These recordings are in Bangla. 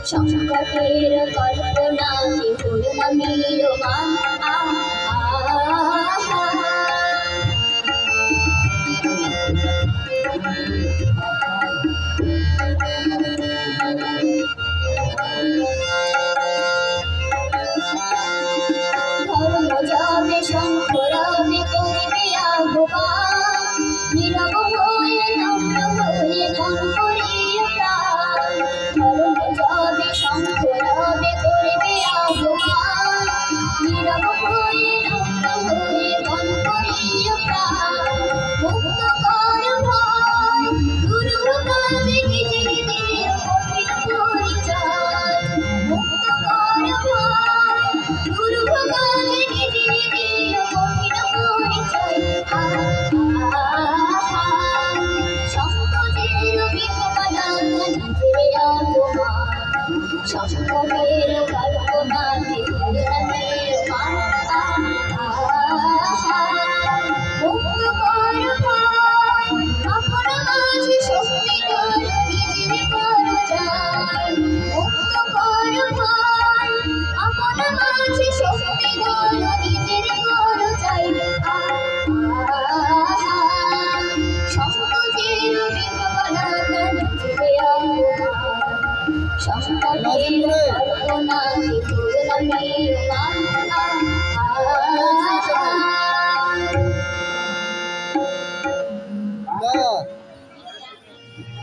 সংকটের কল্পনা ভুল না মিলমান ধর্ম যাবে শঙ্করাবে করবে আহ্বান নীরব হয়ে নম্র হয়ে মন করিয়া প্রাণ ধর্ম যাবে শঙ্করাবে করবে আহ্বান নীরব হয়ে নম্র হয়ে মন করিয়া প্রাণ মুক্ত কর ভয় দুর্ভোগ কাজে নিজের দিয়ে কঠিন পরিচয় মুক্ত কর ভয় দুর্ভোগ কাজে নিজের দিয়ে কঠিন পরিচয় সংকটের বিপদা নিজের আত্মমান সংকটের কল্পনা ভুল না মিলমান মুক্ত কর ভয় আপন মাঝে শক্তি কর নিজের কর যায় মুক্ত কর ভয় আপন মাঝে শক্তি কর নিজের কর যায় সংকটের বিপদা নিজের আত্মমান সংকটের কল্পনা ভুল না মিলমান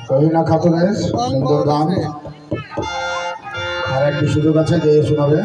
কহিনা খাতুনের সুন্দর গান আর একটি সুযোগ আছে যে শোনাবে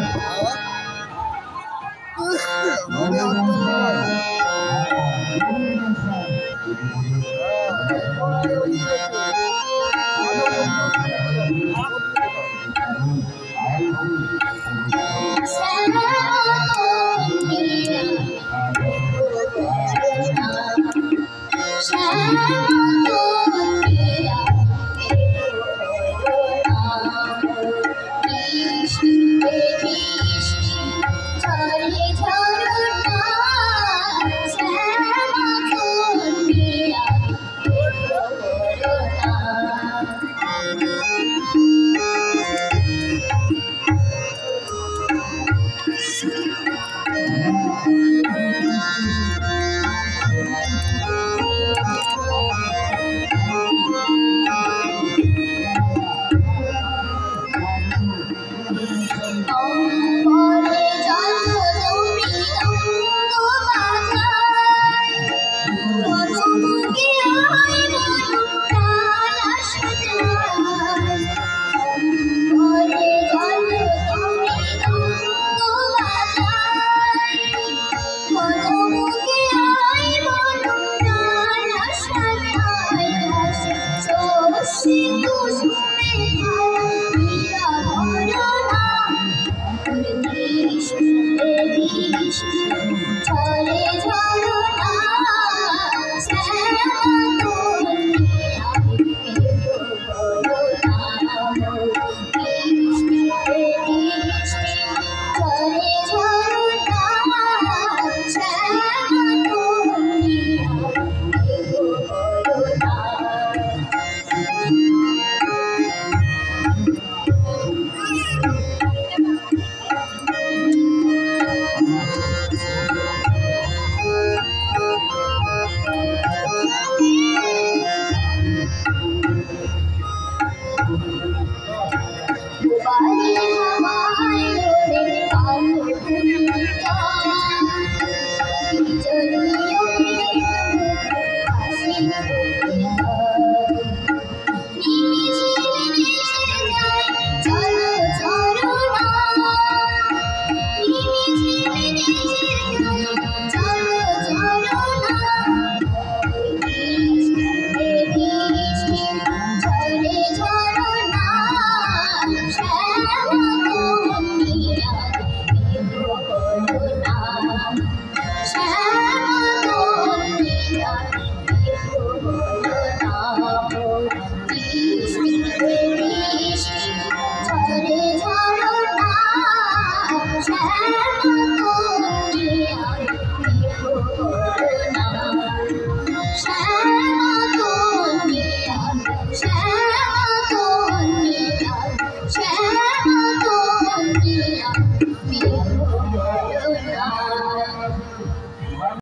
She goes